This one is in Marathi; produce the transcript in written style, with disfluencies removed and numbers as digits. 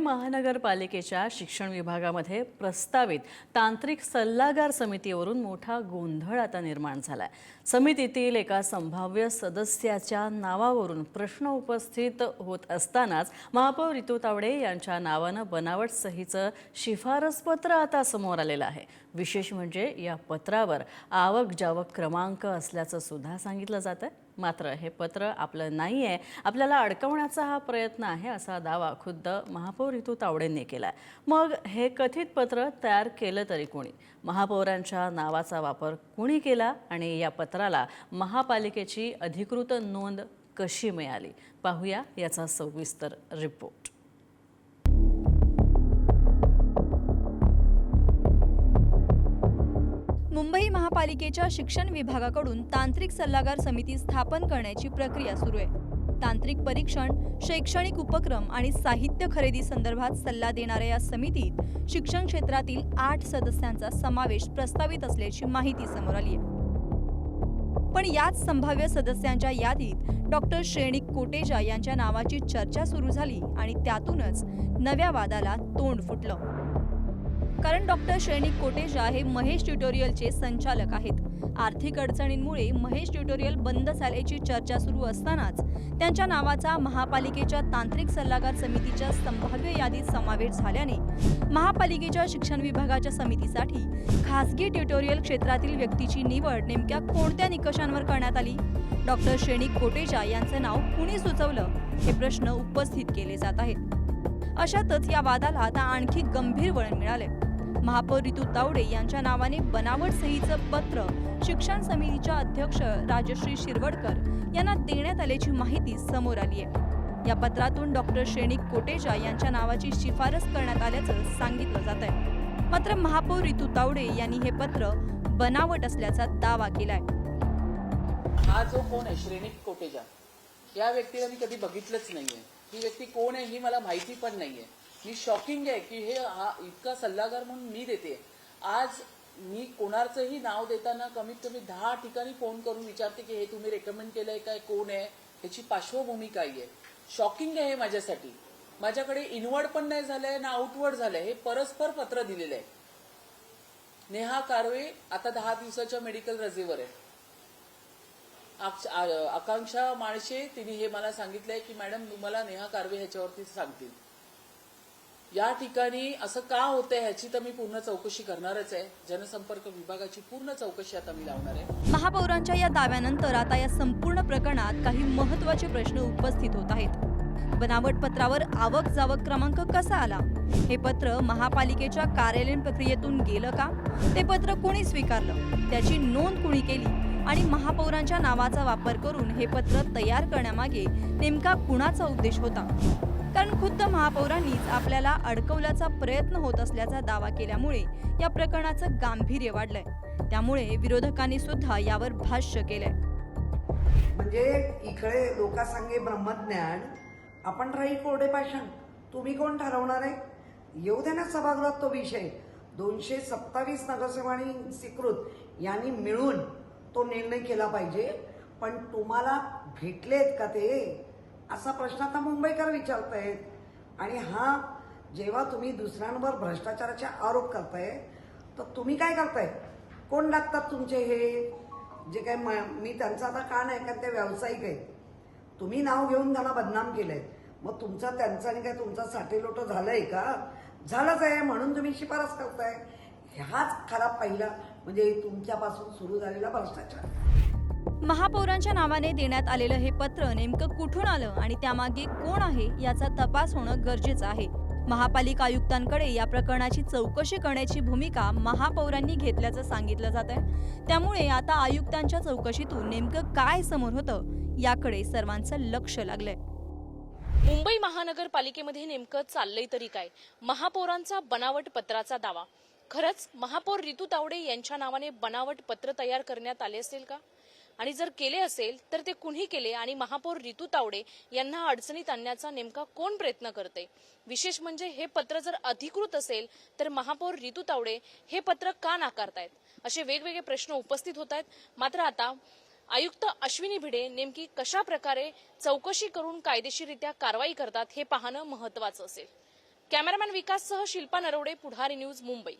महानगरपालिकेच्या शिक्षण विभागामध्ये प्रस्तावित तांत्रिक सल्लागार समितीवरून मोठा गोंधळ आता निर्माण झालाय। समितीतील एका संभाव्य सदस्याच्या नावावरून प्रश्न उपस्थित होत असतानाच महापौर रितू तावडे यांच्या नावानं बनावट सहीचं शिफारस पत्र आता समोर आलेलं आहे। विशेष म्हणजे या पत्रावर आवक जावक क्रमांक असल्याचं सुद्धा सांगितलं जातं। मात्र हे पत्र आपलं नाहीये, आपल्याला अडकवण्याचा हा प्रयत्न आहे असा दावा खुद्द महापौर रितू तावडेंनी केलाय। मग हे कथित पत्र तयार केलं तरी कोणी? महापौरांच्या नावाचा वापर कोणी केला आणि या पत्राला महापालिकेची अधिकृत नोंद कशी मिळाली? पाहूया याचा सविस्तर रिपोर्ट। मुंबई महापालिकेच्या शिक्षण विभागाकडून तांत्रिक सल्लागार समिती स्थापन करण्याची प्रक्रिया सुरू आहे। तांत्रिक परीक्षण, शैक्षणिक उपक्रम आणि साहित्य खरेदी संदर्भात सल्ला देणाऱ्या या समितीत शिक्षण क्षेत्रातील 8 सदस्यांचा समावेश प्रस्तावित असल्याची माहिती समोर आली आहे। पण याच संभाव्य सदस्यांच्या यादीत डॉक्टर श्रेणिक कोटेचा यांच्या नावाची चर्चा सुरू झाली आणि त्यातूनच नव्या वादाला तोंड फुटलं। कारण डॉक्टर श्रेणिक कोटेचा हे महेश ट्युटोरियलचे संचालक आहेत। आर्थिक अडचणींमुळे महेश ट्युटोरियल बंद झाल्याची चर्चा सुरू असतानाच त्यांच्या नावाचा महापालिकेच्या तांत्रिक सल्लागार समितीच्या संभाव्य यादीत समावेश झाल्याने महापालिकेच्या शिक्षण विभागाच्या समितीसाठी खासगी ट्युटोरियल क्षेत्रातील व्यक्तीची निवड नेमक्या कोणत्या निकषांवर करण्यात आली? डॉक्टर श्रेणिक कोटेचा यांचं नाव कुणी सुचवलं? हे प्रश्न उपस्थित केले जात आहेत। अशातच या वादाला आता आणखी गंभीर वळण मिळाले। महापौर रितू तावडे यांच्या नावाने बनावट सहीचं पत्र शिक्षण समितीच्या अध्यक्ष राजश्री शिरवडकर यांना देण्यात आल्याची माहिती समोर आली आहे। या पत्रातून डॉक्टर श्रेणिक कोटेचा यांच्या नावाची शिफारस करण्यात आल्याचं सांगितलं जात आहे। मात्र महापौर रितू तावडे यांनी हे पत्र बनावट असल्याचा दावा केलाय। हा जो कोण आहे श्रेणिक कोटेचा, या व्यक्तीला मी कधी बघितलंच नाहीये। ही व्यक्ती कोण आहे ही मला माहिती पण नाहीये। मी शॉकिंग आहे की हे हा इतका सल्लागार म्हणून मी देते। आज मी कोणाचंही नाव देताना कमीत कमी 10 ठिकाणी फोन करून विचारते की हे तुम्ही रेकमेंड केलंय काय, कोण आहे, ह्याची पार्श्वभूमी काय आहे। शॉकिंग आहे माझ्यासाठी। माझ्याकडे इनवर्ड पण नाही झालंय ना आउटवर्ड झालंय, हे परस्पर पत्र दिलेलं आहे। नेहा कारवे आता 10 दिवसाच्या मेडिकल रजेवर आहे। आकांक्षा माळशे तिने हे मला सांगितलंय की मॅडम तुम्हाला नेहा कारवे ह्याच्यावरती सांगतील। या ठिकाणी असं का होतंय ह्याची तर मी पूर्ण चौकशी करणारच आहे। जनसंपर्क विभागाची पूर्ण चौकशी आता मी लावणार आहे। महापौरांच्या या दाव्यानंतर आता या संपूर्ण प्रकरणात काही महत्त्वाचे प्रश्न उपस्थित होत आहेत। बनावट पत्रावर आवक जावक क्रमांक कसा आला? हे पत्र महापालिकेच्या कार्यालयीन प्रक्रियेतून गेलं का? ते पत्र कोणी स्वीकारलं? त्याची नोंद कोणी केली? आणि महापौरांच्या नावाचा वापर करून हे पत्र तयार करण्यामागे नेमका कुणाचा उद्देश होता? कारण खुद्द महापौरांनीच आपल्याला अडकवल्याचा प्रयत्न होत असल्याचा दावा केल्यामुळे या प्रकरणाचं गांभीर्य वाढलंय। त्यामुळे विरोधकांनी सुद्धा यावर भाष्य केलंय। म्हणजे इकडे लोकांसांगे ब्रह्मज्ञान, आपण राही कोरडे पाषाण, तुम्ही कोण ठरवणार आहे? येऊ दे ना सभागृहात तो विषय। 227 नगरसेवक आणि स्वीकृत यांनी मिळून तो निर्णय केला पाहिजे। पण तुम्हाला भेटलेत का ते, असा प्रश्न आता मुंबईकर विचारतायत। आणि हा जेव्हा तुम्ही दुसऱ्यांवर भ्रष्टाचाराचे आरोप करताय तर तुम्ही काय करताय? कोण लागतात तुमचे हे जे काय? मी त्यांचा आता का नाही, कारण ते व्यावसायिक आहेत। तुम्ही नाव घेऊन त्यांना बदनाम केलंय, मग तुमचा त्यांचा आणि काय तुमचा साठेलोटो झालंय का? झालंच आहे म्हणून तुम्ही शिफारस करताय। ह्याच खरा पहिला म्हणजे तुमच्यापासून सुरू झालेला भ्रष्टाचार। महापौरांच्या नावाने देण्यात आलेलं हे पत्र नेमकं कुठून आलं आणि त्यामागे कोण आहे याचा तपास होणं गरजेचं आहे। महापालिका आयुक्तांकडे या प्रकरणाची चौकशी करण्याची भूमिका महापौरांनी घेतल्याचं सांगितलं जात आहे। त्यामुळे आता आयुक्तांच्या चौकशीतून नेमकं काय समोर होतं याकडे सर्वांचं लक्ष लागलंय। मुंबई महानगरपालिकेमध्ये नेमकं चाललंय तरी काय? महापौरांचा बनावट पत्राचा दावा। खरंच महापौर रितू तावडे यांच्या नावाने बनावट पत्र तयार करण्यात आले असेल का? आणि जर केले असेल तर ते कुणी केले आणि महापौर रितू तावडे यांना अडचणीत आणण्याचा नेमका कोण प्रयत्न करते? विशेष म्हणजे हे पत्र जर अधिकृत असेल तर महापौर रितू तावडे हे पत्र का नाकारतायत? असे वेगवेगळे प्रश्न उपस्थित होत आहेत। मात्र आता आयुक्त अश्विनी भिडे नेमकी कशा प्रकारे चौकशी करून कायदेशीररित्या कारवाई करतात हे पाहणं महत्त्वाचं असेल। कॅमेरामॅन विकाससह शिल्पा नरवडे, पुढारी न्यूज, मुंबई.